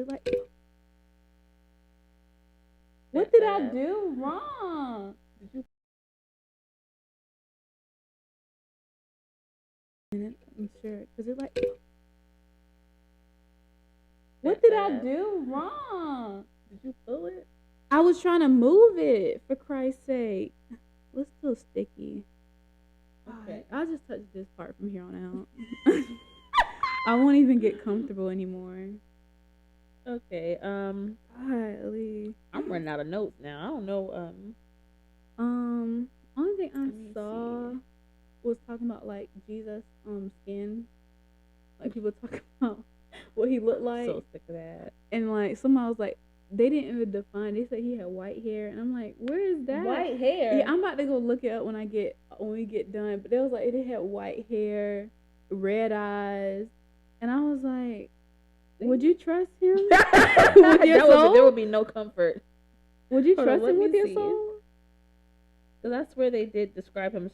it like... What did I do wrong? Did you... I'm sure. Cause it like... What did I do wrong? Did you pull it? I was trying to move it, for Christ's sake. It's still sticky. Okay. I'll just touch this part from here on out. I won't even get comfortable anymore. Okay. Golly. I'm running out of notes now. I don't know. Only thing I saw was talking about like Jesus skin. Like people talking about what he looked like. So sick of that. And like somebody was like, they didn't even define. They said he had white hair, and I'm like, where is that? White hair. Yeah, I'm about to go look it up when we get done. But they was like, it had white hair, red eyes, and I was like, would you trust him with your soul? There would be no comfort. Would you trust him with your soul? So that's where they did describe him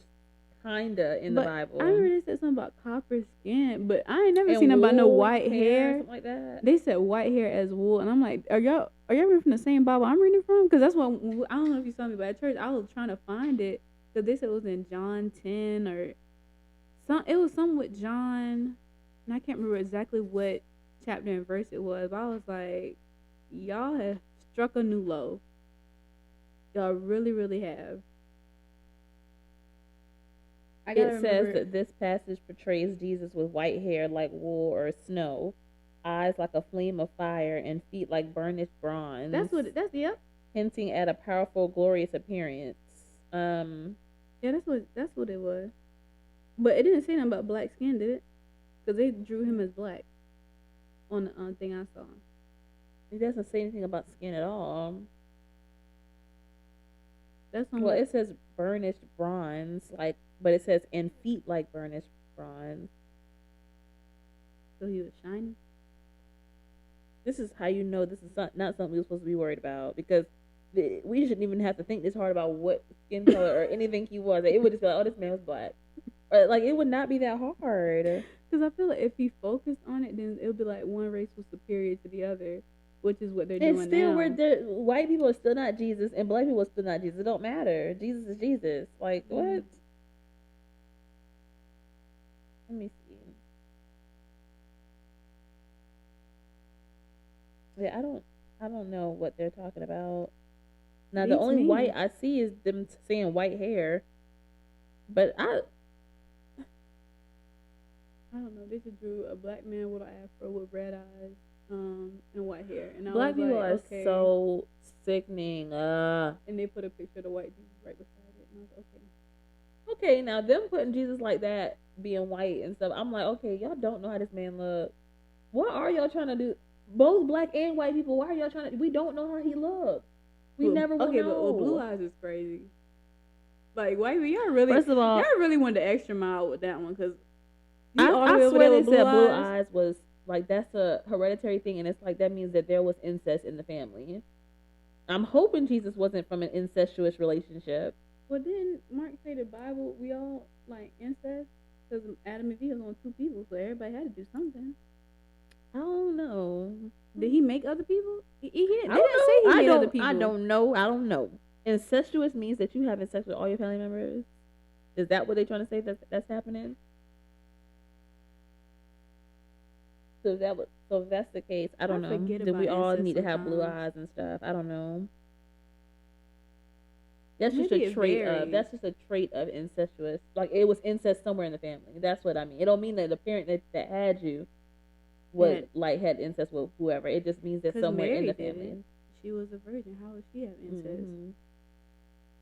kinda in the Bible. I remember they said something about copper skin, but I ain't never seen about no white hair. Something like that. They said white hair as wool, and I'm like, are y'all reading from the same Bible I'm reading from? Because that's what I don't know if you saw me, but at church I was trying to find it because they said it was in John 10 or some. It was something with John, and I can't remember exactly what chapter and verse it was. But I was like, y'all have struck a new low. Y'all really, really have. It says that this passage portrays Jesus with white hair like wool or snow, eyes like a flame of fire, and feet like burnished bronze. Yep. Hinting at a powerful, glorious appearance. Yeah, that's what it was. But it didn't say nothing about black skin, did it? Because they drew him as black on the thing I saw. It doesn't say anything about skin at all. It says burnished bronze, but it says and feet like burnished bronze. So he was shiny. This is how you know this is not something we're supposed to be worried about, because we shouldn't even have to think this hard about what skin color or anything he was. It would just be like, oh, this man was black. Or it would not be that hard. Because I feel like if he focused on it, then it would be like one race was superior to the other, which is what they're doing now. And still, white people are still not Jesus, and black people are still not Jesus. It don't matter. Jesus is Jesus. Like, what? Let me see. Yeah, I don't know what they're talking about. Now, the only white I see is them saying white hair. But I don't know. They just drew a black man with an afro with red eyes, and white hair. And black people are so sickening. And they put a picture of the white Jesus right beside it, and I was okay. Okay, now them putting Jesus like that, being white and stuff, I'm like, okay, y'all don't know how this man look. What are y'all trying to do? Both black and white people, why are y'all trying to? We don't know how he looks. We never will know. But blue eyes is crazy. Like, white people, y'all really went the extra mile with that one, because I swear they said blue eyes was like, that's a hereditary thing, and it's like that means that there was incest in the family. I'm hoping Jesus wasn't from an incestuous relationship. Well, didn't Mark say the Bible we all like incest? Because Adam and Eve was on two people, so everybody had to do something. I don't know. Did he make other people? He didn't. They didn't say he made other people. I don't know. Incestuous means that you having sex with all your family members. Is that what they're trying to say that's happening? So if that's the case, I don't know. Do we all need to have blue eyes and stuff? I don't know. That's just a trait of incestuous. Like, it was incest somewhere in the family. That's what I mean. It don't mean that the parent that had you had incest with whoever. It just means that somewhere Mary in the family. She was a virgin. How would she have incest? Mm-hmm.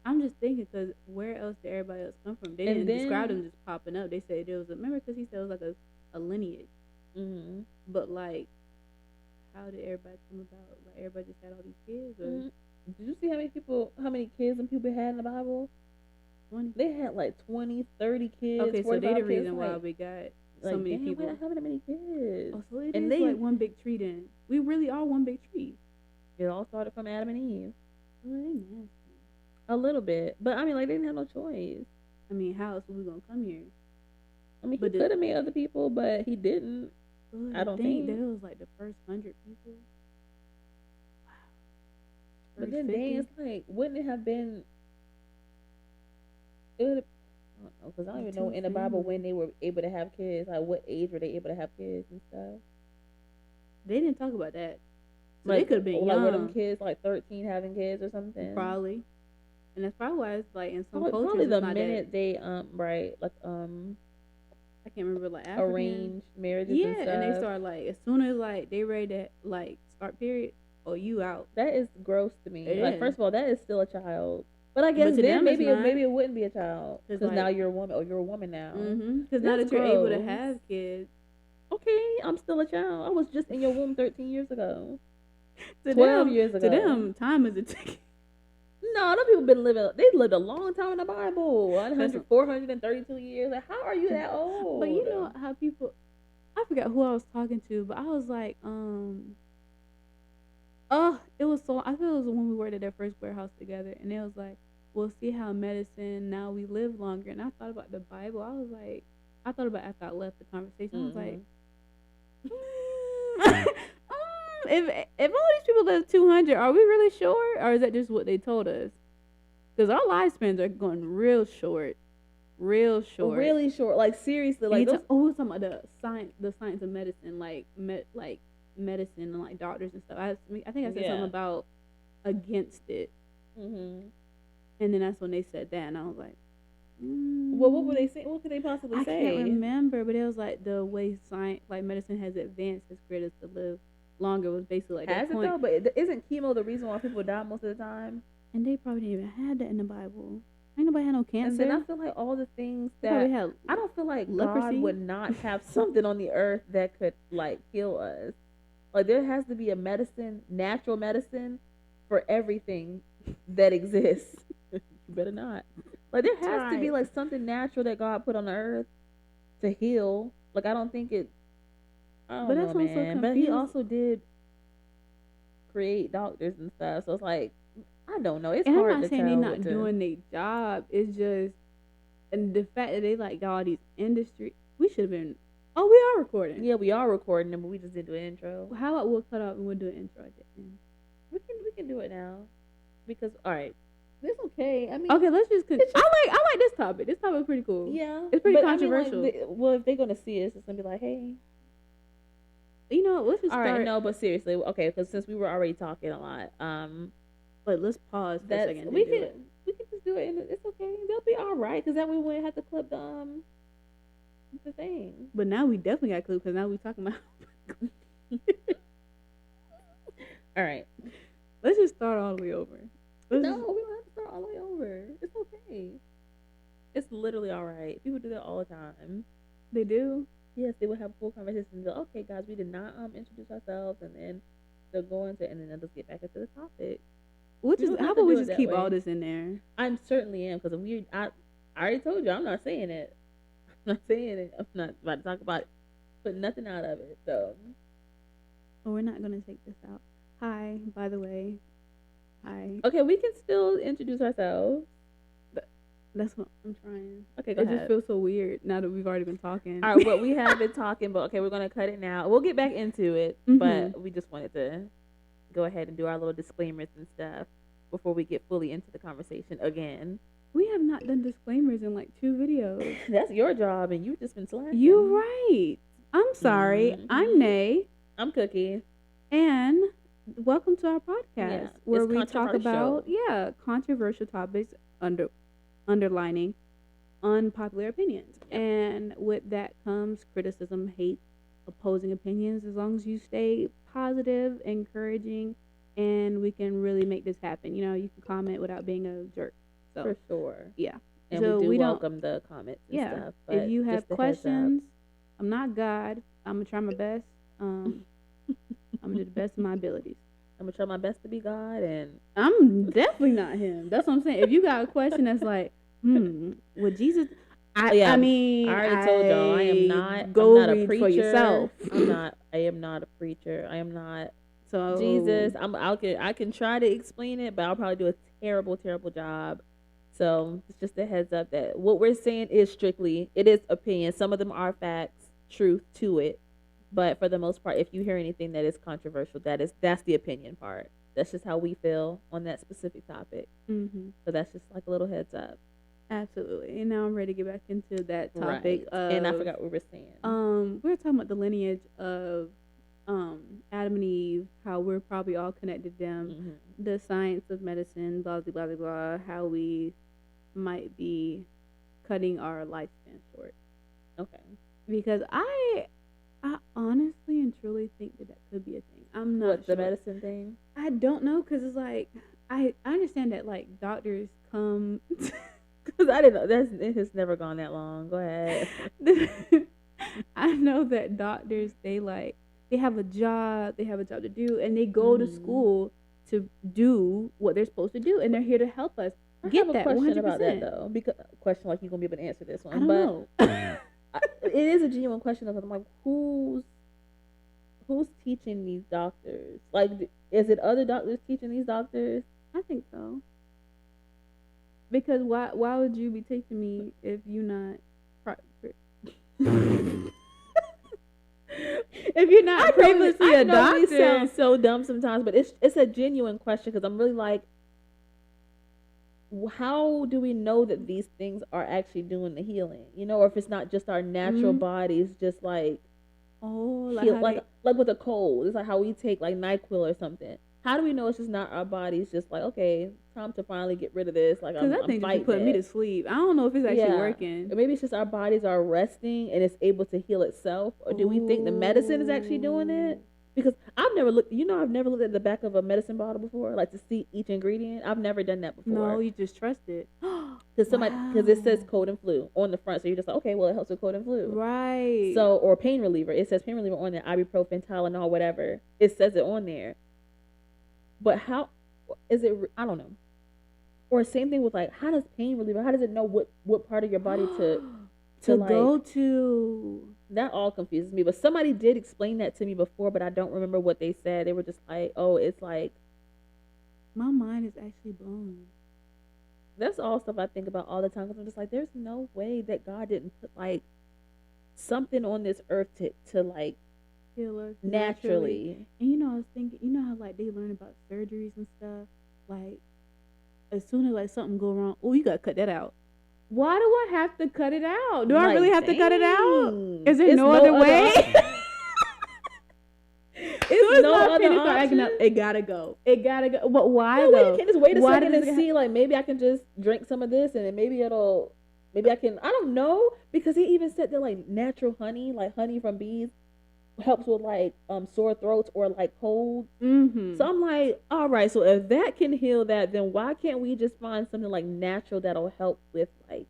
I'm just thinking, because where else did everybody else come from? They didn't describe them just popping up. They said there was remember, because he said it was like a lineage. Mm-hmm. But like, how did everybody come about? Like, everybody just had all these kids, or? Mm-hmm. Did you see how many kids and people had in the Bible? 20. They had like 20, 30 kids. Okay, so they the reason why we got so many people. How many kids? Oh, so it is like one big tree then. We really are one big tree. It all started from Adam and Eve. Well, they nasty. A little bit. But I mean, like, they didn't have no choice. I mean, how else were we gonna come here? I mean, he could have made other people, but he didn't. I don't think that it was like the first 100 people. But then it's like, wouldn't it have been? It would. I don't know, because I don't even know in the Bible when they were able to have kids. Like, what age were they able to have kids and stuff? They didn't talk about that. So like, they could have been young. Were them kids like 13 having kids or something? Probably. And that's probably why it's like in some cultures. Probably the minute they right, like I can't remember, like African arranged marriages. Yeah, and stuff. And they start like as soon as like they ready to like start period, you out. That is gross to me. Like, first of all, that is still a child. But I guess then maybe it wouldn't be a child because like, now you're a woman, or you're a woman now. Because now that you're able to have kids, okay, I'm still a child. I was just in your womb 13 years ago. 12 years ago. To them, time is a ticket. No, them people been living. They lived a long time in the Bible. 432 years. Like, how are you that old? But you know how people. I forgot who I was talking to, but I was like, it was so. I feel it was when we worked at that first warehouse together, and it was like, we'll see how medicine now we live longer. And I thought about the Bible. I was like, I thought about after I left the conversation. I was like, if all these people live 200, are we really sure, or is that just what they told us? Because our lifespans are going real short. Really short. Like, seriously, like we're talking about the science of medicine, like medicine and like doctors and stuff. I think I said something about against it. And then that's when they said that, and I was like, well, what were they saying? What could they possibly say? I can't remember, but it was like the way science, like medicine, has advanced, has created us to live longer. Was basically like has that point. Though? But isn't chemo the reason why people die most of the time? And they probably didn't even have that in the Bible. Ain't nobody had no cancer. And then I feel like all the things that I don't feel like leprosy. God would not have something on the earth that could like heal us. Like, there has to be a medicine, natural medicine, for everything that exists. You better not. Like, there has to be like something natural that God put on the earth to heal. Like, I don't think it. I don't know, man. But He also did create doctors and stuff. So it's like, I don't know. It's hard to tell. I'm not saying they're not doing their job. It's just, and the fact that they like got all these industry. We should have been. Oh, we are recording. Yeah, we are recording them, but we just didn't do an intro. How about we'll cut off and we'll do an intro at the end? We can do it now, because all right, it's okay. I mean, okay, let's just. I like this topic. This topic is pretty cool. Yeah, it's pretty controversial. I mean, like, well, if they're gonna see us, it's gonna be like, hey, you know, let's just start. All right, no, but seriously, okay, because since we were already talking a lot, like, let's pause for a second. We can just do it, and it's okay. They'll be all right, because then we wouldn't have to clip the thing. But now we definitely got clip, because now we talking about. All right, let's just start all the way over. We don't have to start all the way over. It's okay. It's literally all right. People do that all the time. They do. Yes, they will have full conversations and go, okay, guys, we did not introduce ourselves, and then they'll go into, and then they'll just get back into the topic. How about we just keep all this in there? I certainly am, because I already told you, I'm not saying it. I'm not saying it. I'm not about to talk about it. Put nothing out of it, so. Oh, we're not going to take this out. Hi, by the way. Hi. Okay, we can still introduce ourselves. That's what I'm trying. Okay, go ahead. It just feels so weird now that we've already been talking. All right, well, we have been talking, but okay, we're going to cut it now. We'll get back into it, but we just wanted to go ahead and do our little disclaimers and stuff before we get fully into the conversation again. We have not done disclaimers in like 2 videos. That's your job, and you've just been slacking. You're right. I'm sorry. I'm Nay. I'm Cookie. And welcome to our podcast, where we talk about controversial topics underlining unpopular opinions. And with that comes criticism, hate, opposing opinions, as long as you stay positive, encouraging, and we can really make this happen. You know, you can comment without being a jerk. So, for sure. Yeah. And so we welcome the comments and stuff. But if you have questions, I'm not God. I'm going to try my best. I'm going to do the best of my abilities. I'm going to try my best to be God, and I'm definitely not him. That's what I'm saying. If you got a question that's like, would Jesus... I mean, I already told y'all, I'm not a preacher. For yourself. I am not a preacher. I am not Jesus. I can try to explain it, but I'll probably do a terrible job. So it's just a heads up that what we're saying is strictly, it is opinion. Some of them are facts, truth to it. But for the most part, if you hear anything that is controversial, that's the opinion part. That's just how we feel on that specific topic. Mm-hmm. So that's just like a little heads up. Absolutely. And now I'm ready to get back into that topic. Right. And I forgot what we were saying. We were talking about the lineage of Adam and Eve, how we're probably all connected to them, mm-hmm. the science of medicine, blah blah blah blah blah, how we might be cutting our lifespan short. Okay. Because I honestly and truly think that could be a thing. I'm not sure. The medicine thing? I don't know, because it's like I understand that like doctors come because I didn't know it has never gone that long. Go ahead. I know that doctors they have a job to do, and they go to school to do what they're supposed to do, and they're here to help us. I have a question 100%. About that though, because question like you're gonna be able to answer this one. I don't know. It is a genuine question because I'm like, who's teaching these doctors? Like, is it other doctors teaching these doctors? I think so. Because why would you be teaching me if you're not if you're not previously a doctor? We sound so dumb sometimes, but it's a genuine question because I'm really like, how do we know that these things are actually doing the healing? You know, or if it's not just our natural bodies, just like like with a cold, it's like how we take like NyQuil or something. How do we know it's just not our bodies just like, okay, time to finally get rid of this? Like, because I think you're putting me to sleep. I don't know if it's actually working. Or maybe it's just our bodies are resting and it's able to heal itself. Or do we think the medicine is actually doing it? Because I've never looked at the back of a medicine bottle before, like to see each ingredient. I've never done that before. No, you just trust it. Because it says cold and flu on the front, so you're just like, okay, well, it helps with cold and flu, right? So, or pain reliever, it says pain reliever on there, ibuprofen, Tylenol, whatever. It says it on there. But how is it? I don't know. Or same thing with like, how does pain reliever? How does it know what part of your body to like, go to? That all confuses me. But somebody did explain that to me before, but I don't remember what they said. They were just like, oh, it's like. My mind is actually blown. That's all stuff I think about all the time. Because I'm just like, there's no way that God didn't put like something on this earth to like heal us naturally. And I was thinking, how like they learn about surgeries and stuff. Like, as soon as like something go wrong, oh, you gotta cut that out. Why do I have to cut it out? Do I really have to cut it out? Is there no other way? It's no other option. Acting up, it gotta go. But why though? You can't just wait a second and see, like, maybe I can just drink some of this and then maybe I can, I don't know. Because he even said that, like, natural honey, like honey from bees, helps with, like, sore throats or, like, colds. Mm-hmm. So I'm like, all right, so if that can heal that, then why can't we just find something, like, natural that'll help with, like,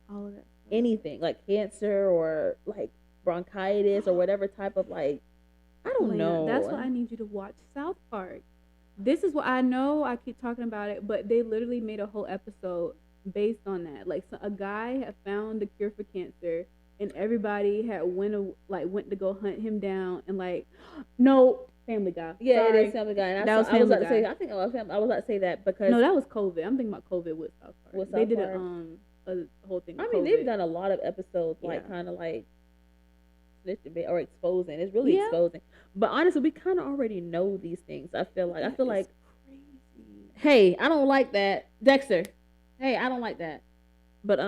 all of that stuff. Anything, like cancer or, like, bronchitis or whatever type of, like, I don't know. That's why I need you to watch South Park. This is what I know. I keep talking about it, but they literally made a whole episode based on that. Like, so a guy had found the cure for cancer, and everybody had went to go hunt him down, and like, no, Family Guy. Yeah, Sorry. It is Family Guy. And that was Family Guy. I was about to say that because no, that was COVID. I'm thinking about COVID with South Park. With they South did Park. A whole thing. I mean, they've done a lot of episodes, like kind of like or exposing. It's really exposing. But honestly, we kind of already know these things. I feel like crazy. Hey, I don't like that, Dexter. Hey, I don't like that. But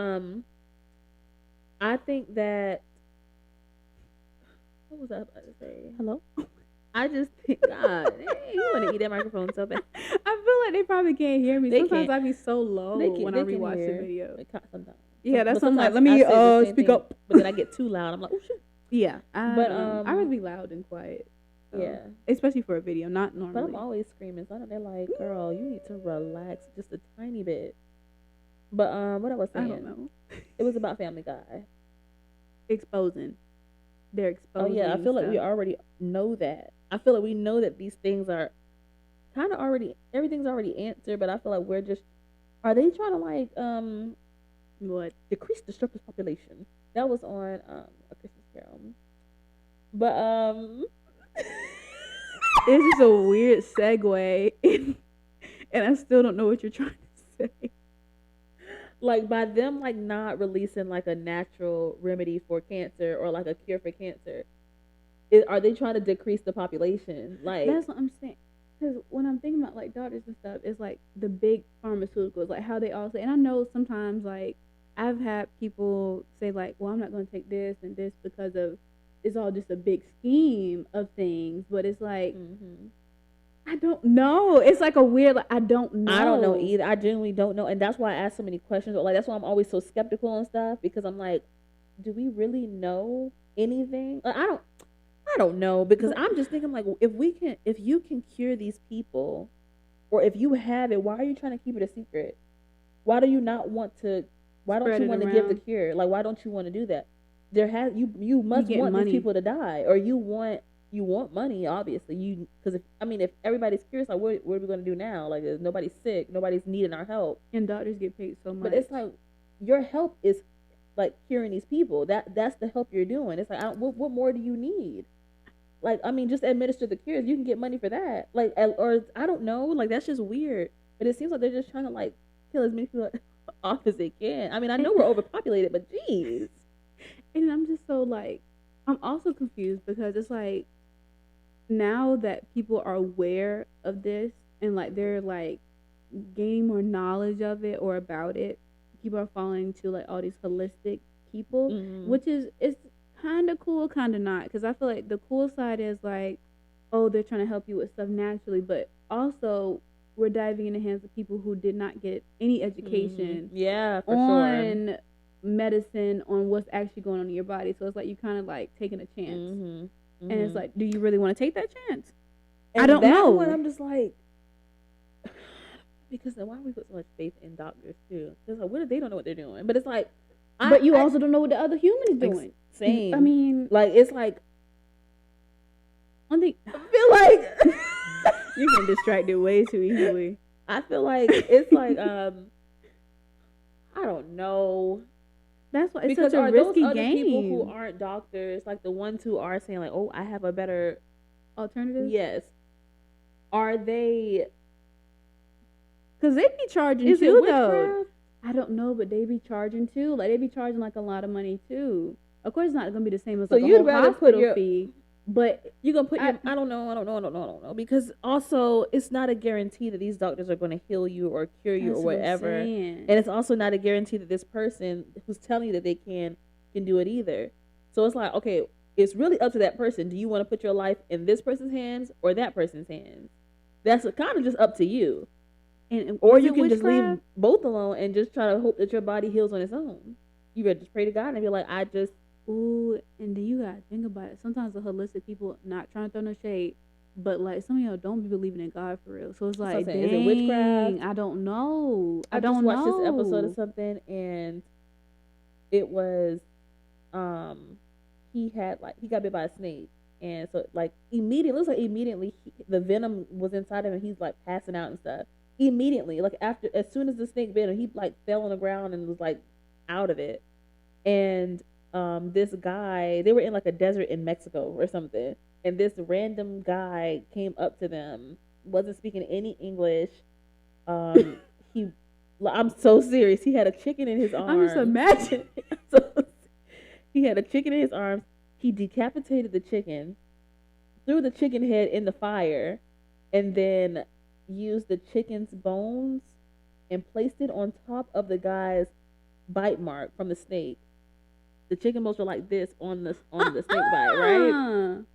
I think that. What was I about to say? Hello. I just think, God, you want to eat that microphone so bad. I feel like they probably can't hear me. Sometimes I be so low when I rewatch the video. Sometimes. Yeah, that's something like, let me speak up. But then I get too loud. I'm like, oh shit. Yeah, but I'd rather be loud and quiet. So. Yeah, especially for a video, not normally. But I'm always screaming, so they're like, "Girl, you need to relax just a tiny bit." But what I was saying, I don't know. It was about Family Guy exposing. They're exposing. Oh yeah, I feel like we already know that. I feel like we know that these things are kind of already, everything's already answered. But I feel like we're just, are they trying to like what decrease the surplus population? That was on A Christmas Carol. But this is a weird segue, and I still don't know what you're trying to say. Like, by them, like, not releasing, like, a natural remedy for cancer or, like, a cure for cancer, are they trying to decrease the population? Like, that's what I'm saying. because when I'm thinking about like doctors and stuff, it's like the big pharmaceuticals, like how they all say. And I know sometimes like I've had people say like, well, I'm not going to take this and this because of it's all just a big scheme of things. But it's like I don't know. It's like a weird. Like, I don't know. I don't know either. I genuinely don't know, and that's why I ask so many questions. Like that's why I'm always so skeptical and stuff, because I'm like, do we really know anything? Like, I don't know, because I'm just thinking like, if you can cure these people, or if you have it, why are you trying to keep it a secret? Why do you not want to? Why don't you want to give the cure? Like, why don't you want to do that? You must want these people to die, or you want money, obviously. Because if everybody's curious, like what are we going to do now? Like nobody's sick, nobody's needing our help, and doctors get paid so much. But it's like your help is like curing these people. That's the help you're doing. It's like what more do you need? Like just administer the cures. You can get money for that. Like or I don't know. Like that's just weird. But it seems like they're just trying to like kill as many people off as they can. I know we're overpopulated, but geez. And I'm just so like, I'm also confused because it's like, now that people are aware of this and like they're like gaining more knowledge of it or about it, people are falling to like all these holistic people, which is it's kind of cool, kind of not. Because I feel like the cool side is like, oh, they're trying to help you with stuff naturally, but also we're diving in the hands of people who did not get any education on medicine, on what's actually going on in your body. So it's like you kind of like taking a chance. And it's like, do you really want to take that chance? And I don't know. When I'm just like, because why do we put so much faith in doctors too? Because like, what if they don't know what they're doing? But it's like, but you also don't know what the other human is doing. Same. Like it's like, one thing I feel like you get distracted way too easily. I feel like it's like I don't know. That's why it's such a risky game. Other people who aren't doctors, like the ones who are saying like, "Oh, I have a better alternative." Yes. Are they? Because they be charging too, though. I don't know, but they be charging too. Like they be charging like a lot of money too. Of course, it's not gonna be the same as like a whole hospital fee. But you're gonna put I don't know. Because also it's not a guarantee that these doctors are gonna heal you or cure you or whatever. And it's also not a guarantee that this person who's telling you that they can do it either. So it's like, okay, it's really up to that person. Do you want to put your life in this person's hands or that person's hands? That's kind of just up to you. Or you can just leave both alone and just try to hope that your body heals on its own. You better just pray to God and be like, ooh, and then you gotta think about it. Sometimes the holistic people, not trying to throw no shade, but like some of y'all don't be believing in God for real. So it's like, dang, is it witchcraft? I don't know. I just watched this episode of something, and it was, he got bit by a snake, and so like immediately the venom was inside him, and he's like passing out and stuff. Immediately, like as soon as the snake bit him, he like fell on the ground and was like out of it, and this guy, they were in like a desert in Mexico or something, and this random guy came up to them, wasn't speaking any English. I'm so serious. He had a chicken in his arms. I'm just imagining. He had a chicken in his arms. He decapitated the chicken, threw the chicken head in the fire, and then used the chicken's bones and placed it on top of the guy's bite mark from the snake. The chicken bones were like this on the snake bite, right?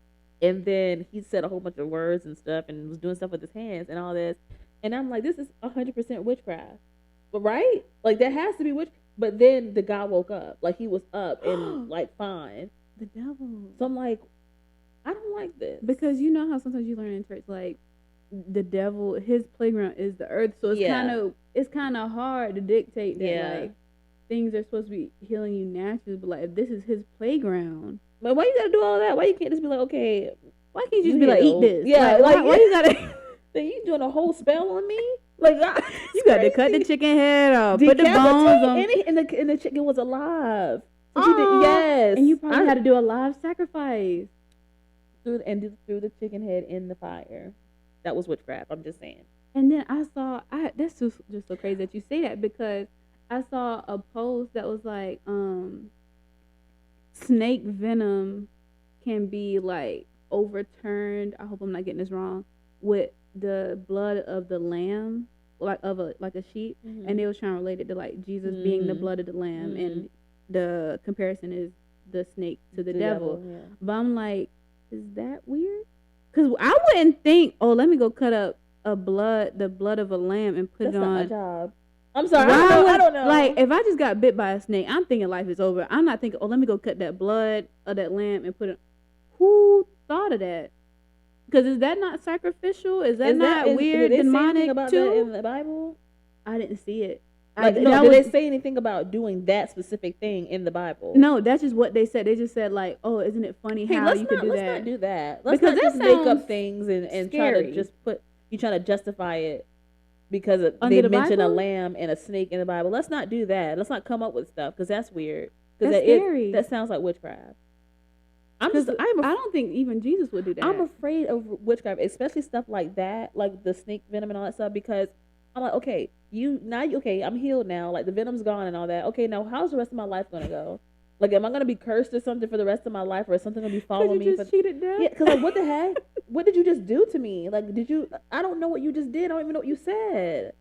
And then he said a whole bunch of words and stuff and was doing stuff with his hands and all this. And I'm like, this is 100% witchcraft. But right? Like that has to be witchcraft. But then the guy woke up. Like he was up and like fine. The devil. So I'm like, I don't like this. Because you know how sometimes you learn in church, like the devil, his playground is the earth. So it's kind of hard to dictate that like things are supposed to be healing you naturally, but like if this is his playground, but why you gotta do all that? Why you can't just be like, okay, why can't you just be like, eat this? Yeah, like why you gotta? Then you doing a whole spell on me? Like you got to cut the chicken head off, put the bones on, and the chicken was alive. So yes, and you probably had to do a live sacrifice. Threw the chicken head in the fire. That was witchcraft. I'm just saying. And then that's just so crazy that you say that, because I saw a post that was like, snake venom can be like overturned. I hope I'm not getting this wrong. With the blood of the lamb, like a sheep, and they was trying to relate it to like Jesus being the blood of the lamb, and the comparison is the snake to the devil. Yeah. But I'm like, is that weird? Because I wouldn't think, oh, let me go cut up the blood of a lamb and put it on. That's not my job. I'm sorry. I don't know. Like, if I just got bit by a snake, I'm thinking life is over. I'm not thinking, oh, let me go cut that blood of that lamb and put it. Who thought of that? Because is that not sacrificial? Is that not weird, demonic about too? That in the Bible? I didn't see it. Did they say anything about doing that specific thing in the Bible? No, that's just what they said. They just said like, "Oh, isn't it funny how you could do that?" Let's not do that. Let's not just make up things and try to just trying to justify it because they mention a lamb and a snake in the Bible. Let's not do that. Let's not come up with stuff because that's weird. Because scary. That sounds like witchcraft. I don't think even Jesus would do that. I'm afraid of witchcraft, especially stuff like that, like the snake venom and all that stuff, because I'm like, okay, I'm healed now, like the venom's gone and all that. Okay, now how's the rest of my life gonna go? Like, am I gonna be cursed or something for the rest of my life, or is something gonna be following me? Cheated death? Yeah, because like, what the heck? What did you just do to me? Like, I don't know what you just did. I don't even know what you said.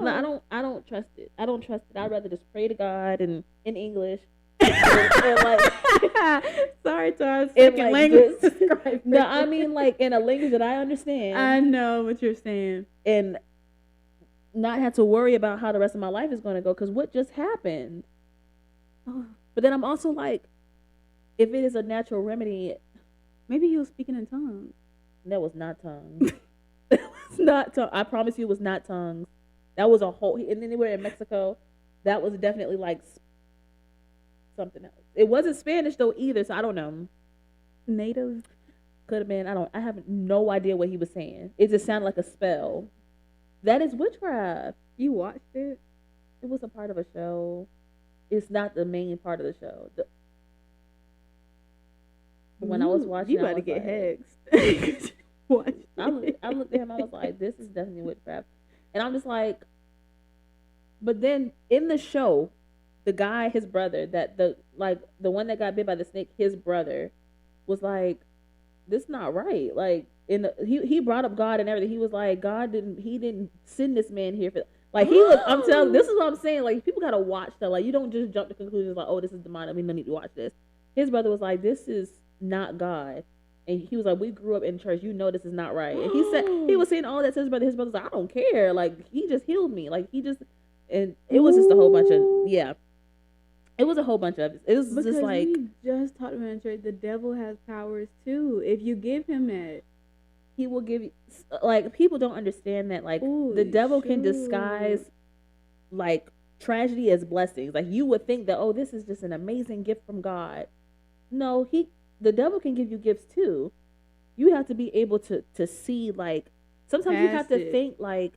No, I don't trust it. I don't trust it. I'd rather just pray to God and in English. and like, sorry to our second language. No, I mean like in a language that I understand. I know what you're saying, and not have to worry about how the rest of my life is going to go. Because what just happened? Oh. But then I'm also like, if it is a natural remedy, maybe he was speaking in tongues. That was not tongues. That was not tongues. I promise you, it was not tongues. That was a whole. And anywhere in Mexico, that was definitely like something else. It wasn't Spanish though either, so I don't know. Native could have been. I have no idea what he was saying. It just sounded like a spell. That is witchcraft. You watched it? It was a part of a show. It's not the main part of the show. When I was watching, you about to get hexed. I looked at him. I was like, "This is definitely witchcraft," and I'm just like. But then in the show, the guy, his brother, the one that got bit by the snake, his brother, was like, "This is not right." Like he brought up God and everything. He was like, "God didn't send this man here for." Like he was. I'm telling. This is what I'm saying. Like people gotta watch stuff. Like you don't just jump to conclusions like, "Oh, this is demonic. We don't need to watch this." His brother was like, "This is not God," and he was like, "We grew up in church. You know this is not right." And he was saying all that to his brother. His brother's like, "I don't care. Like he just healed me. Like he just." And it was just a whole bunch of It was a whole bunch of it. It was because just like we just talked about in church. The devil has powers too. If you give him that, he will give you. Like people don't understand that. Like the devil can disguise like tragedy as blessings. Like you would think that this is just an amazing gift from God. No, the devil can give you gifts too. You have to be able to see like sometimes you have to think like.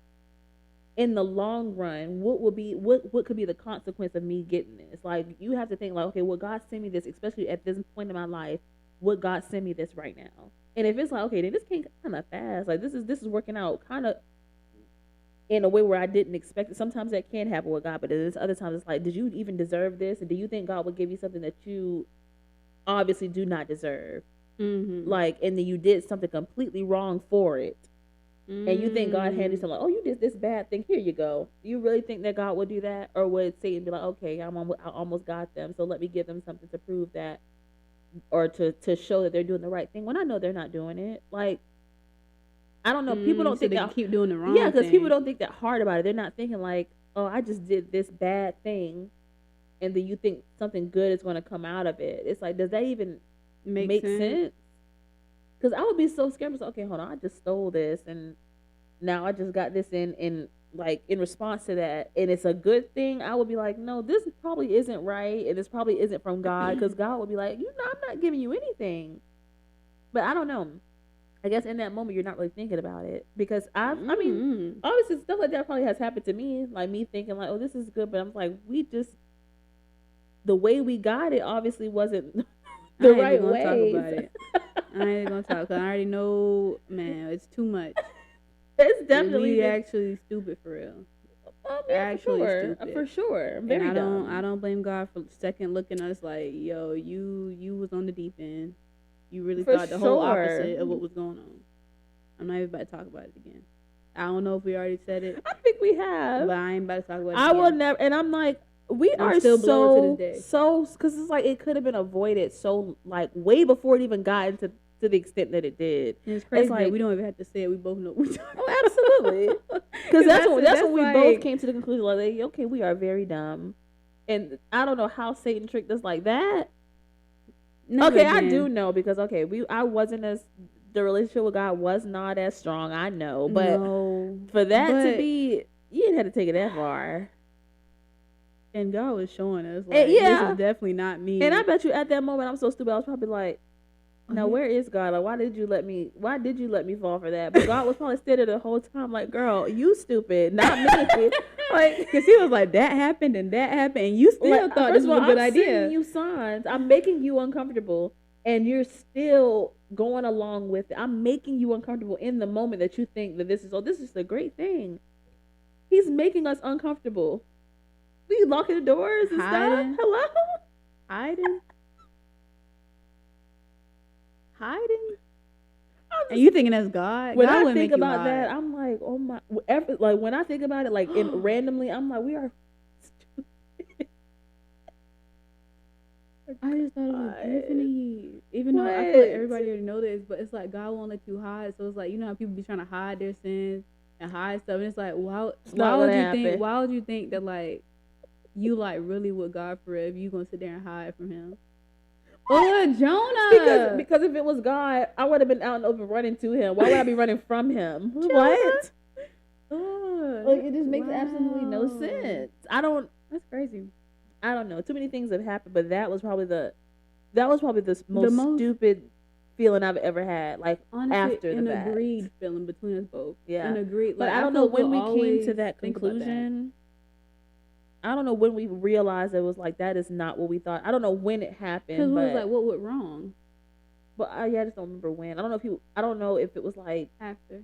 In the long run, what could be the consequence of me getting this? Like you have to think like, okay, will God send me this, especially at this point in my life? Would God send me this right now? And if it's like, okay, then this came kind of fast. Like this is working out kind of in a way where I didn't expect it. Sometimes that can happen with God, but there's other times it's like, did you even deserve this? And do you think God would give you something that you obviously do not deserve? Mm-hmm. Like, and then you did something completely wrong for it. And you think God handed something like, you did this bad thing, here you go. Do you really think that God would do that? Or would Satan be like, okay, I almost got them, so let me give them something to prove that, or to show that they're doing the right thing when I know they're not doing it? Like, I don't know. People don't think they keep doing the wrong. Yeah, because people don't think that hard about it. They're not thinking like, I just did this bad thing, and then you think something good is going to come out of it. It's like, does that even make sense? Because I would be so scared. Okay, hold on. I just stole this, and now I just got this in response to that, and it's a good thing. I would be like, no, this probably isn't right, and this probably isn't from God, because God would be like, I'm not giving you anything. But I don't know. I guess in that moment you're not really thinking about it, because I mean, obviously stuff like that probably has happened to me, like me thinking like, this is good, but I'm like, the way we got it obviously wasn't the right way. Talk about it. I ain't gonna talk, because I already know, man, it's too much. It's definitely actually stupid for real. Actually, for sure. Very dumb. I don't blame God for second looking at us like, yo, you was on the deep end. You really thought the whole opposite of what was going on. I'm not even about to talk about it again. I don't know if we already said it. I think we have. But I ain't about to talk about it I again. will never. And I'm like, I'm still so, because it's like, it could have been avoided so, like, way before it even got into to the extent that it did. And it's crazy that we don't even have to say it. We both know what we're talking about. Oh, absolutely. Because that's when we both came to the conclusion, like, okay, we are very dumb. And I don't know how Satan tricked us like that. Never again. I do know, because, I wasn't as, the relationship with God was not as strong, I know. But for that to be, you didn't have to take it that far. And God was showing us, like, this is definitely not me. And I bet you at that moment, I'm so stupid, I was probably like, now where is God? Like, why did you let me fall for that? But God was probably standing the whole time like, girl, you stupid, not me. Like, because he was like, that happened and you still thought this was a good idea. I'm sending you signs. I'm making you uncomfortable, and you're still going along with it. I'm making you uncomfortable in the moment that you think that this is a great thing. He's making us uncomfortable. We locking the doors and stuff. Hello? Hiding. And you thinking that's God? When God I think about that, I'm like, oh my. Like, when I think about it, like, randomly, I'm like, we are stupid. I just thought it was epiphany. Even though I feel like everybody already know this, but it's like God won't let you hide. So it's like, you know how people be trying to hide their sins and hide stuff, and it's like, why would you think that, like, you, like, really with God for real if you gonna sit there and hide from him? Jonah. Because if it was God, I would have been out in the open running to him. Why would I be running from him? What? Like, it just makes absolutely no sense. That's crazy. I don't know. Too many things have happened, but that was probably the most stupid feeling I've ever had. Like, honestly, after the fact, an agreed feeling between us both. Yeah, an agreed. Like, I don't know when we came to that conclusion. I don't know when we realized it was like, that is not what we thought. I don't know when it happened. Because we was like, what went wrong? But I just don't remember when. I don't know if it was like after.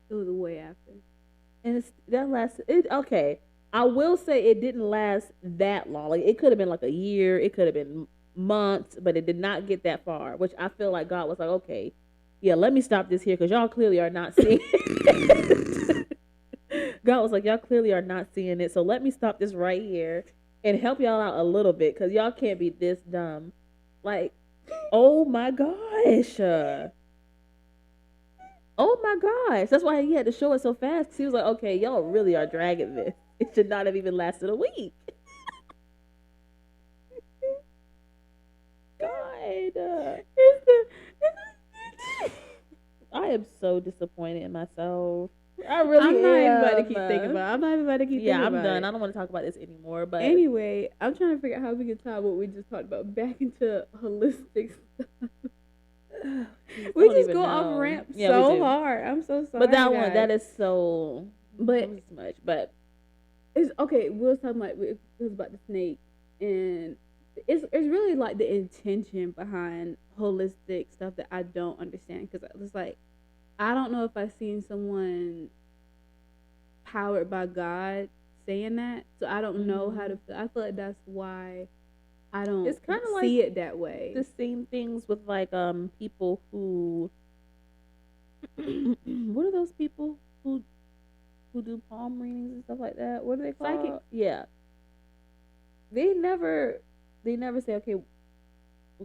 It was way after. And okay. I will say it didn't last that long. Like, it could have been like a year. It could have been months, but it did not get that far. Which I feel like God was like, okay, yeah, let me stop this here, because y'all clearly are not seeing it. God was like, y'all clearly are not seeing it, so let me stop this right here and help y'all out a little bit, because y'all can't be this dumb. Like, oh my gosh. Oh my gosh. That's why he had to show it so fast, because he was like, okay, y'all really are dragging this. It should not have even lasted a week. God. I am so disappointed in myself. I'm not even about to keep thinking about it. Yeah, I'm done. I don't want to talk about this anymore. But anyway, I'm trying to figure out how we can tie what we just talked about back into holistic stuff. We just go off ramp so hard. I'm so sorry. But that is so much. But it's okay. We was talking about the snake, and it's really like the intention behind holistic stuff that I don't understand, because it's like, I don't know if I've seen someone powered by God saying that, so I don't know how to feel. I feel like that's why I don't see it that way. The same things with, like, people who what are those people who do palm readings and stuff like that? What are they called? Psychic. Yeah. They never say, okay,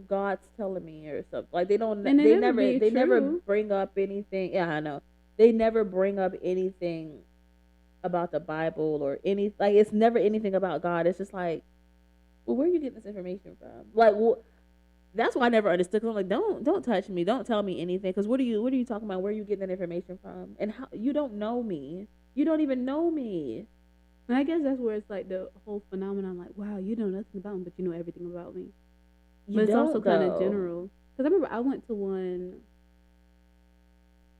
God's telling me or something. Like, they never bring up anything. Yeah, I know. They never bring up anything about the Bible or it's never anything about God. It's just like, well, where are you getting this information from? Like, well, that's why I never understood. Cause I'm like, don't touch me. Don't tell me anything. Cause what are you talking about? Where are you getting that information from? And how you don't know me? You don't even know me. And I guess that's where it's like the whole phenomenon. Like, wow, you know nothing about me, but you know everything about me. But it's also kind of general. Because I remember I went to one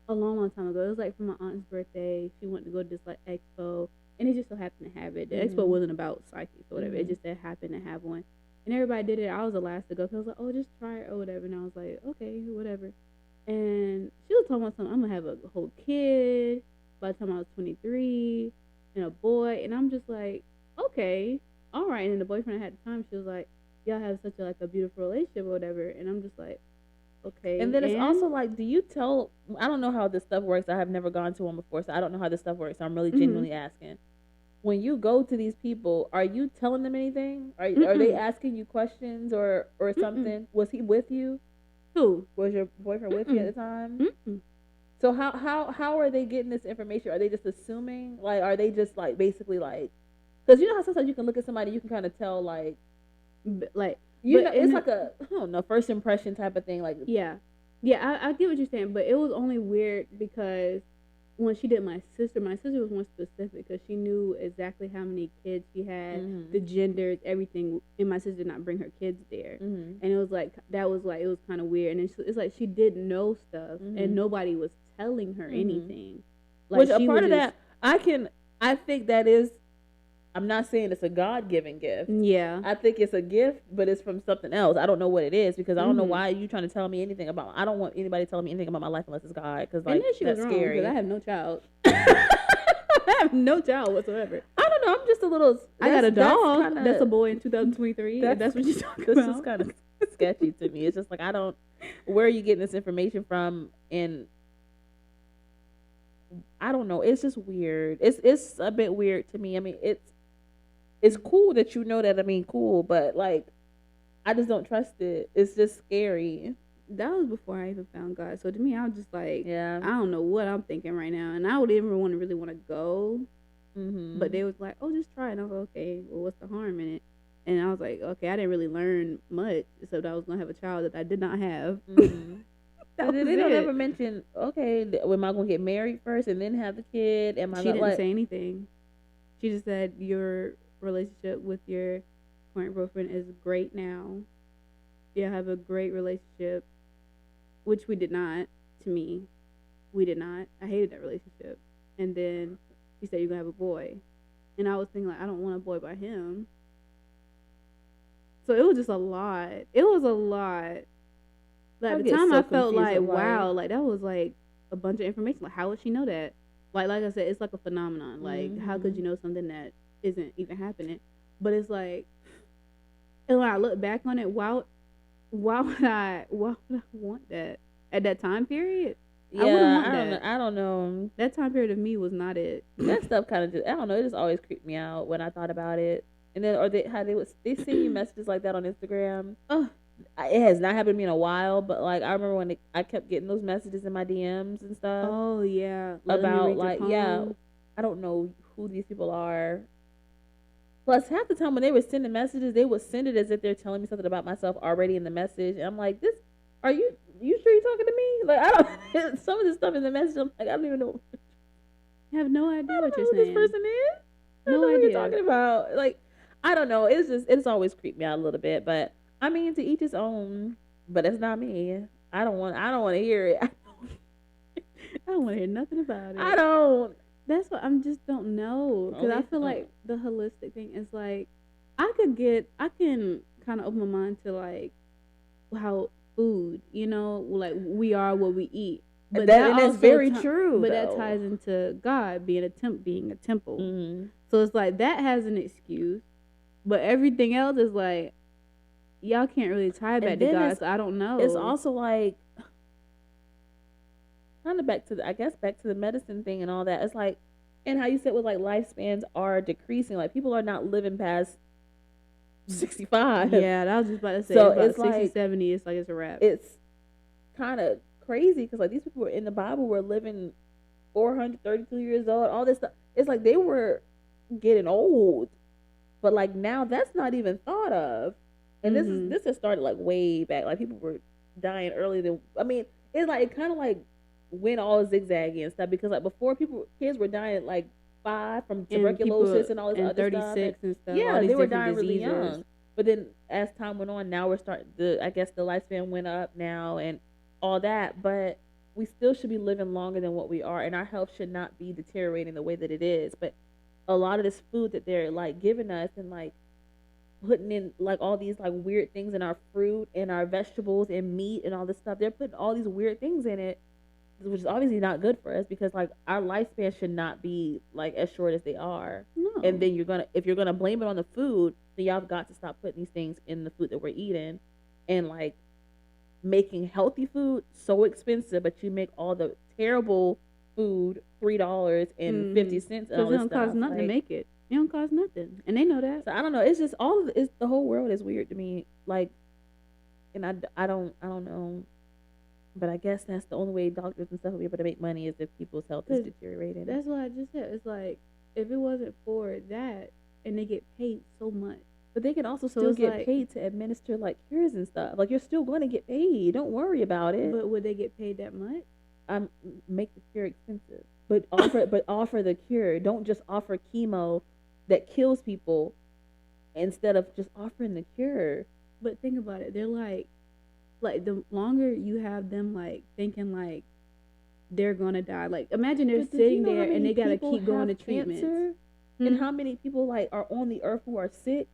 a long time ago. It was like for my aunt's birthday. She wanted to go to this like expo, and it just so happened to have it. The expo wasn't about psychics or whatever. It just happened to have one. And everybody did it. I was the last to go. So I was like, oh, just try it or whatever. And I was like, okay, whatever. And she was talking about something. I'm going to have a whole kid by the time I was 23 and a boy. And I'm just like, okay, all right. And then the boyfriend I had at the time, she was like, y'all have such a beautiful relationship or whatever. And I'm just like, Okay. And then it's also like, do you tell? I don't know how this stuff works. I have never gone to one before, so I don't know how this stuff works. So I'm really genuinely asking. When you go to these people, are you telling them anything? Are they asking you questions or something? Was he with you? Who was your boyfriend with you at the time? So how are they getting this information? Are they just assuming? Like, are they just like basically like? Because you know how sometimes you can look at somebody, you can kind of tell like you know, it's like a I don't know, first impression type of thing. Like yeah, I get what you're saying, but it was only weird because when she did my sister was more specific because she knew exactly how many kids she had, the genders, everything, and my sister did not bring her kids there, and it was like it was kind of weird, and it's like she didn't know stuff, and nobody was telling her anything. Like, which a part of that I think that is. I'm not saying it's a God-given gift. Yeah. I think it's a gift, but it's from something else. I don't know what it is because I don't know why you trying to tell me anything about. I don't want anybody telling me anything about my life unless it's God. Because like, and then she that's was wrong, scary. Because I have no child. I have no child whatsoever. I don't know. I'm just a little. I got a dog. That's a boy in 2023. That's what you're talking about. This is kind of sketchy to me. It's just like I don't. Where are you getting this information from? And I don't know. It's just weird. It's a bit weird to me. I mean, it's cool that you know that. I mean, cool, but like, I just don't trust it. It's just scary. That was before I even found God. So to me, I was just like, I don't know what I'm thinking right now, and I would even really want to go. But they was like, oh, just try it. And I was like, okay, well, what's the harm in it? And I was like, okay, I didn't really learn much, except I was gonna have a child that I did not have. They don't ever mention, okay, am I gonna get married first and then have the kid? She didn't say anything. She just said your relationship with your current boyfriend is great now. You have a great relationship, which we did not. To me, we did not. I hated that relationship. And then she said you're gonna have a boy, and I was thinking like I don't want a boy by him. So it was just a lot. It was a lot. Like at the time, I felt like wow, like that was like a bunch of information. Like how would she know that? Like I said, it's like a phenomenon. Like how could you know something that isn't even happening? But it's like, and when I look back on it, why would I want that at that time period? Yeah, I don't know. That time period of me was not it. That stuff kind of just, I don't know. It just always creeped me out when I thought about it. And then, they send you messages like that on Instagram. It has not happened to me in a while, but like I remember when I kept getting those messages in my DMs and stuff. Oh yeah, about like I don't know who these people are. Plus, half the time when they were sending messages, they would send it as if they're telling me something about myself already in the message. And I'm like, are you sure you're talking to me? Like, I don't, some of this stuff in the message, I'm like, I don't even know. I have no idea what you're saying. Who this person is? No idea what you're talking about. Like, I don't know. It's always creeped me out a little bit. But, I mean, to each his own. But it's not me. I don't want to hear it. I don't want to hear nothing about it. I don't. That's what just don't know, because I feel like the holistic thing is like I can kind of open my mind to like how food, you know, like we are what we eat, but that's very true. But that ties into God being a temple. So it's like that has an excuse, but everything else is like y'all can't really tie back to God. So I don't know. It's also like, kind of back to the medicine thing and all that. It's like, and how you said with like lifespans are decreasing. Like people are not living past 65. Yeah, that was just about to say. So it's 60, like 70. It's like it's a wrap. It's kind of crazy because like these people were in the Bible were living 432 years old. All this stuff. It's like they were getting old, but like now that's not even thought of. And this has started like way back. Like people were dying earlier than. I mean, it's like it kind of like went all zigzaggy and stuff because like before kids were dying at like 5 from tuberculosis and all this other 36 stuff. And stuff. Yeah, they were dying really young. But then as time went on, now we're starting I guess the lifespan went up now and all that, but we still should be living longer than what we are, and our health should not be deteriorating the way that it is. But a lot of this food that they're like giving us and like putting in like all these like weird things in our fruit and our vegetables and meat and all this stuff, they're putting all these weird things in it, which is obviously not good for us because like our lifespan should not be like as short as they are. No. And then if you're gonna blame it on the food, then y'all have got to stop putting these things in the food that we're eating, and like making healthy food so expensive, but you make all the terrible food $3.50 and all this stuff. Because it don't cost nothing to make it. It don't cost nothing, and they know that. So I don't know. It's just it's the whole world is weird to me. Like, and I don't know. But I guess that's the only way doctors and stuff will be able to make money is if people's health is deteriorating. That's what I just said. It's like, if it wasn't for that, and they get paid so much. But they can also still get paid to administer, like, cures and stuff. Like, you're still going to get paid. Don't worry about it. But would they get paid that much? Make the cure expensive. But offer the cure. Don't just offer chemo that kills people instead of just offering the cure. But think about it. They're like the longer you have them like thinking like they're gonna die, like imagine they're sitting there and they gotta keep going to treatments. And how many people like are on the earth who are sick?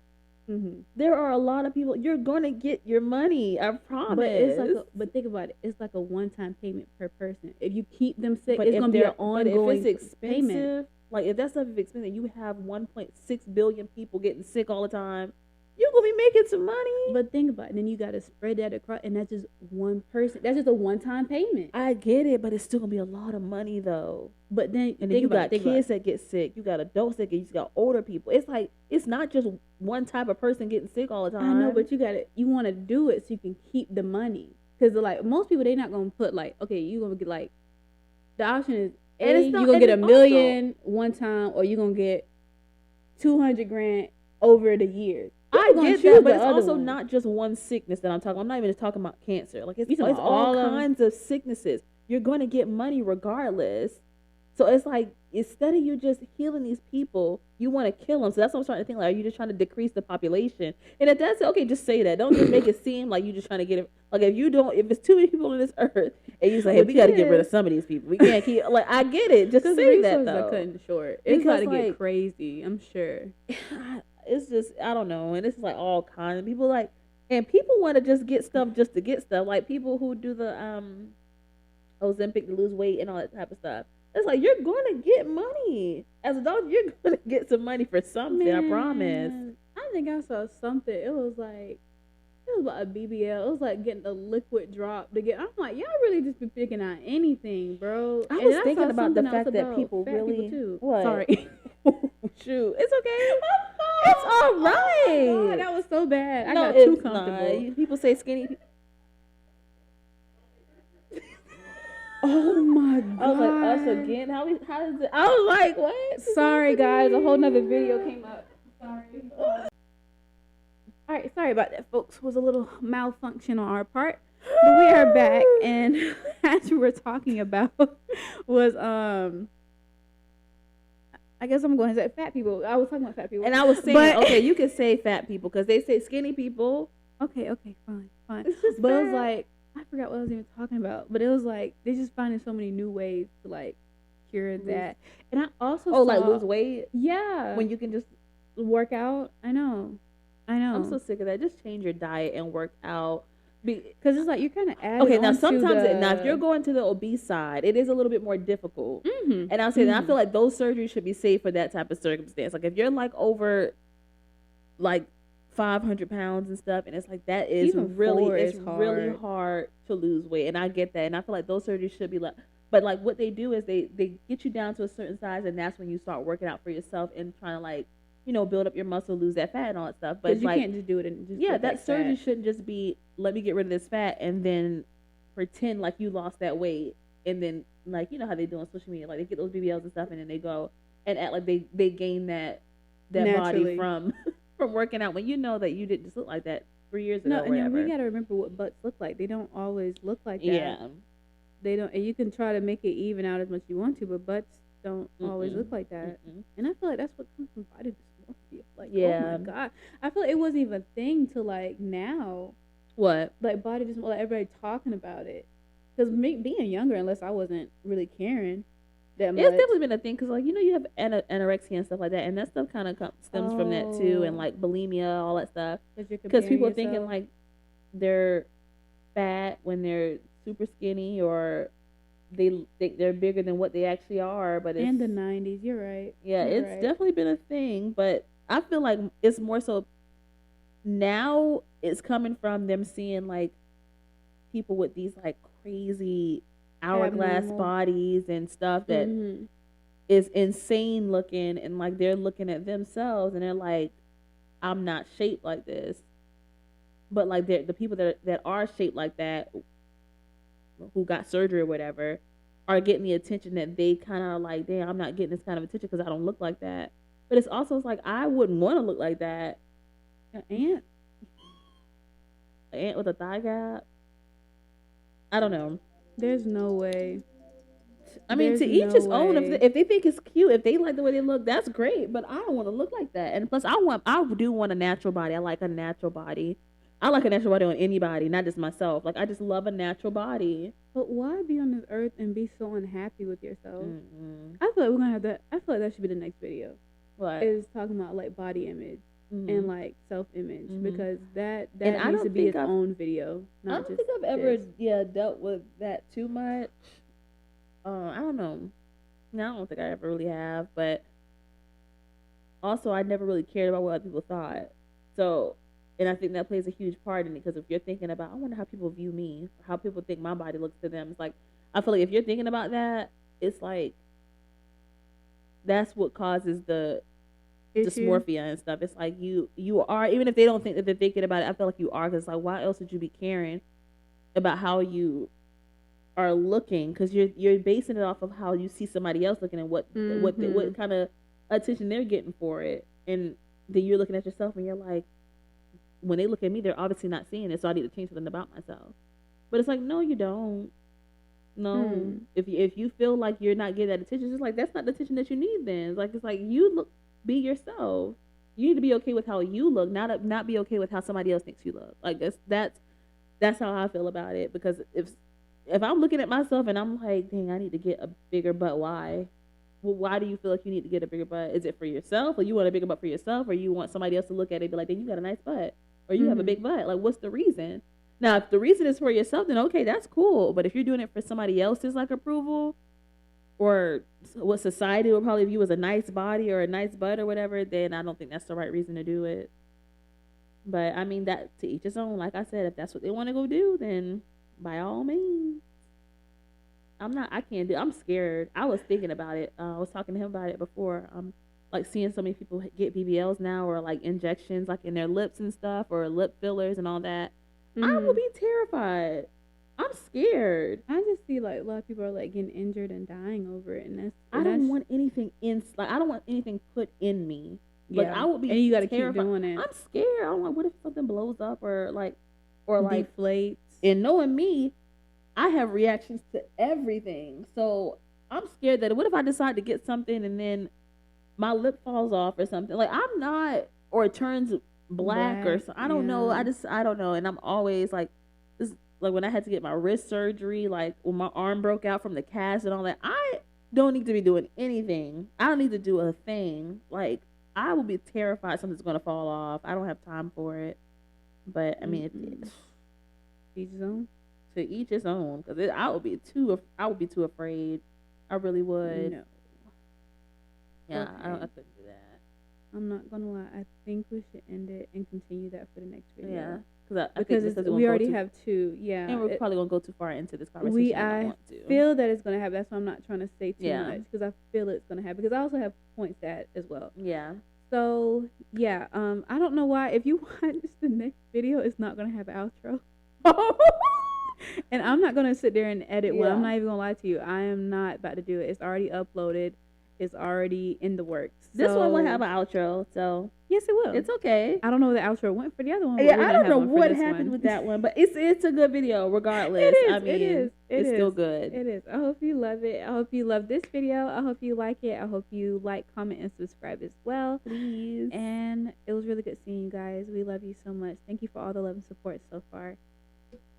There are a lot of people. You're gonna get your money, I promise. But it's like, but think about it. It's like a one-time payment per person. If you keep them sick, it's gonna be an ongoing payment. Like if that stuff is expensive, you have 1.6 billion people getting sick all the time. You're gonna be making some money. But think about it. Then you gotta spread that across, and that's just one person. That's just a one-time payment. I get it, but it's still gonna be a lot of money though. But then you got kids that get sick. You got adults that get. You got older people. It's like it's not just one type of person getting sick all the time. I know, but you want to do it so you can keep the money. Because like most people, they're not gonna put like, okay, you gonna get like the option is you're gonna get $1 million one time, or you're gonna get $200,000 over the years. I get that, but it's also not just one sickness that I'm talking about. I'm not even just talking about cancer. Like it's all kinds of sicknesses. You're going to get money regardless. So it's like instead of you just healing these people, you want to kill them. So that's what I'm starting to think. Like, are you just trying to decrease the population? And if that's okay, just say that. Don't just make it seem like you're just trying to get it. Like if it's too many people on this earth, and you say, hey, we got to get rid of some of these people. We can't keep. Like I get it. Just say that though. Are cutting short. It's got to get crazy. I'm sure. It's just I don't know, and it's like all kinds of people like, and people want to just get stuff just to get stuff. Like people who do the Ozempic to lose weight and all that type of stuff. It's like you're going to get money as a doctor. You're going to get some money for something. Man, I promise. I think I saw something. It was about a BBL. It was like getting a liquid drop to get. I'm like, y'all really just be picking out anything, bro. I was thinking about the fact that people really. People too. What? Sorry. Shoot, it's okay. It's all right. Oh God, that was so bad. I got too comfortable. Not. People say skinny. Oh my God! I was like, us again? How is it? I was like, what? Sorry, guys. A whole nother video came up. Sorry. All right, sorry about that, folks. It was a little malfunction on our part, but we are back. And as we were talking about was I guess I'm going to say fat people. I was talking about fat people. And I was saying, okay, you can say fat people because they say skinny people. Okay, fine. It's just but it was like, I forgot what I was even talking about. But it was like, they just finding so many new ways to like cure that. And I also saw, like lose weight? Yeah. When you can just work out? I know. I'm so sick of that. Just change your diet and work out. Because it's like you're kind of adding. Okay, now sometimes if you're going to the obese side, it is a little bit more difficult. Mm-hmm. And I'll say that I feel like those surgeries should be safe for that type of circumstance. Like if you're like over like 500 pounds and stuff, and it's like that is really hard to lose weight, and I get that, and I feel like those surgeries should be like. But like what they do is they get you down to a certain size, and that's when you start working out for yourself and trying to like. Build up your muscle, lose that fat and all that stuff. But you can't just do it and just that surgery shouldn't just be let me get rid of this fat and then pretend like you lost that weight and then like how they do on social media, like they get those BBLs and stuff and then they go and act like they gain that body from working out when that you didn't just look like that 3 years ago. No, and we gotta remember what butts look like. They don't always look like that. Yeah, they don't. And you can try to make it even out as much as you want to, but butts don't always look like that. And I feel like that's what comes from body dysmorphia. Like, oh my God, I feel like it wasn't even a thing to like now. What? Like body dysmorphia, like everybody talking about it. Because being younger, unless I wasn't really caring that much. It's definitely been a thing because like you have anorexia and stuff like that, and that stuff kind of stems from that too, and like bulimia, all that stuff. Because people are thinking like they're fat when they're super skinny or they think they're bigger than what they actually are, but it's in the 90s. You're right. Yeah, you're it's definitely been a thing, but I feel like it's more so now. It's coming from them seeing like people with these like crazy hourglass bodies and stuff that is insane looking, and like they're looking at themselves and they're like, I'm not shaped like this. But like the people that are shaped like that, who got surgery or whatever, are getting the attention that they kind of like, damn, I'm not getting this kind of attention because I don't look like that. But it's also like, I wouldn't want to look like that. An ant with a thigh gap. I don't know. There's no way. I mean, to each his own. If they think it's cute, if they like the way they look, that's great. But I don't want to look like that. And plus, I do want a natural body. I like a natural body. I like a natural body on anybody, not just myself. Like, I just love a natural body. But why be on this earth and be so unhappy with yourself? I feel like we're gonna have that. I feel like that should be the next video. What is talking about like body image and like self-image, because that needs to be its own video. I don't think I've ever dealt with that too much. I don't know. No, I don't think I ever really have. But also, I never really cared about what other people thought. So. And I think that plays a huge part in it, because if you're thinking about, I wonder how people view me, how people think my body looks to them. It's like, I feel like if you're thinking about that, it's like, that's what causes the dysmorphia and stuff. It's like you are, even if they don't think that they're thinking about it, I feel like you are, because like, why else would you be caring about how you are looking? Because you're basing it off of how you see somebody else looking and what kind of attention they're getting for it. And then you're looking at yourself and you're like, when they look at me, they're obviously not seeing it, so I need to change something about myself. But it's like, no, you don't. No. If you feel like you're not getting that attention, it's just like, that's not the attention that you need then. It's like you be yourself. You need to be okay with how you look, not be okay with how somebody else thinks you look. Like, that's how I feel about it. Because if I'm looking at myself and I'm like, dang, I need to get a bigger butt, why? Well, why do you feel like you need to get a bigger butt? Is it for yourself, or you want a bigger butt for yourself, or you want somebody else to look at it and be like, dang, you got a nice butt, or you have a big butt? Like, what's the reason? Now, if the reason is for yourself, then okay, that's cool. But if you're doing it for somebody else's like approval, or what society will probably view as a nice body or a nice butt or whatever, then I don't think that's the right reason to do it. But I mean, that to each his own. Like I said, if that's what they want to go do, then by all means. I'm scared. I was thinking about it. I was talking to him about it before. Like seeing so many people get BBLs now, or like injections like in their lips and stuff, or lip fillers and all that. I will be terrified. I'm scared. I just see like a lot of people are like getting injured and dying over it, and I don't want anything I don't want anything put in me. Like, I would be, and you got to keep doing it. I'm scared. I'm like, what if something blows up or deflates? And knowing me, I have reactions to everything. So I'm scared that what if I decide to get something and then my lip falls off or something? Like, I'm not, or it turns black or something. I don't know. I don't know. And I'm always like, this, like when I had to get my wrist surgery, like when my arm broke out from the cast and all that, I don't need to be doing anything. I don't need to do a thing. Like, I will be terrified something's going to fall off. I don't have time for it. But I mean, each his own. To each his own, because I would be too afraid. I really would. No. Yeah, okay. I couldn't do that. I'm not gonna lie. I think we should end it and continue that for the next video. Yeah, because we already have two. Yeah, and we're probably gonna go too far into this conversation. I feel that it's gonna happen. That's why I'm not trying to say too much, because I feel it's gonna happen. Because I also have points to add as well. Yeah. So yeah, I don't know why. If you watch the next video, it's not gonna have an outro. And I'm not gonna sit there and edit one. I'm not even gonna lie to you. I am not about to do it. It's already uploaded. It's already in the works. This one will have an outro, so yes, it will. It's okay. I don't know where the outro went for the other one. Yeah, I don't know what happened with that one, but it's a good video regardless. It is. It's still good. It is. I hope you love it. I hope you love this video. I hope you like it. I hope you like, comment, and subscribe as well. Please. And it was really good seeing you guys. We love you so much. Thank you for all the love and support so far.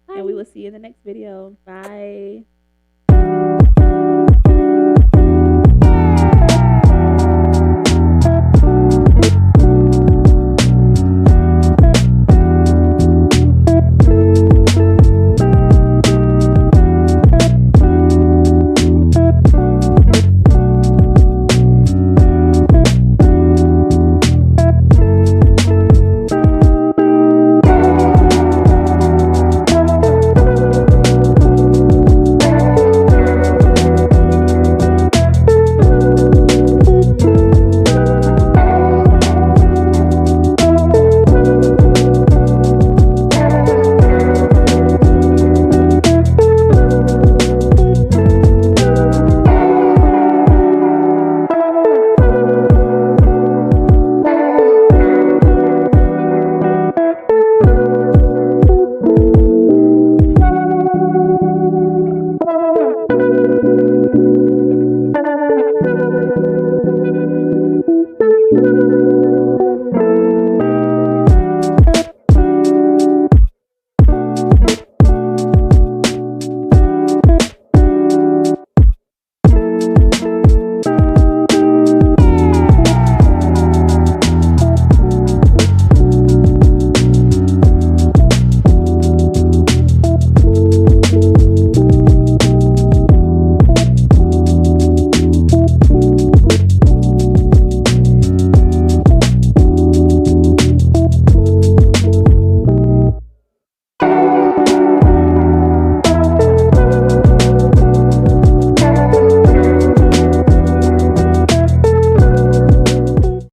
And we will see you in the next video. Bye.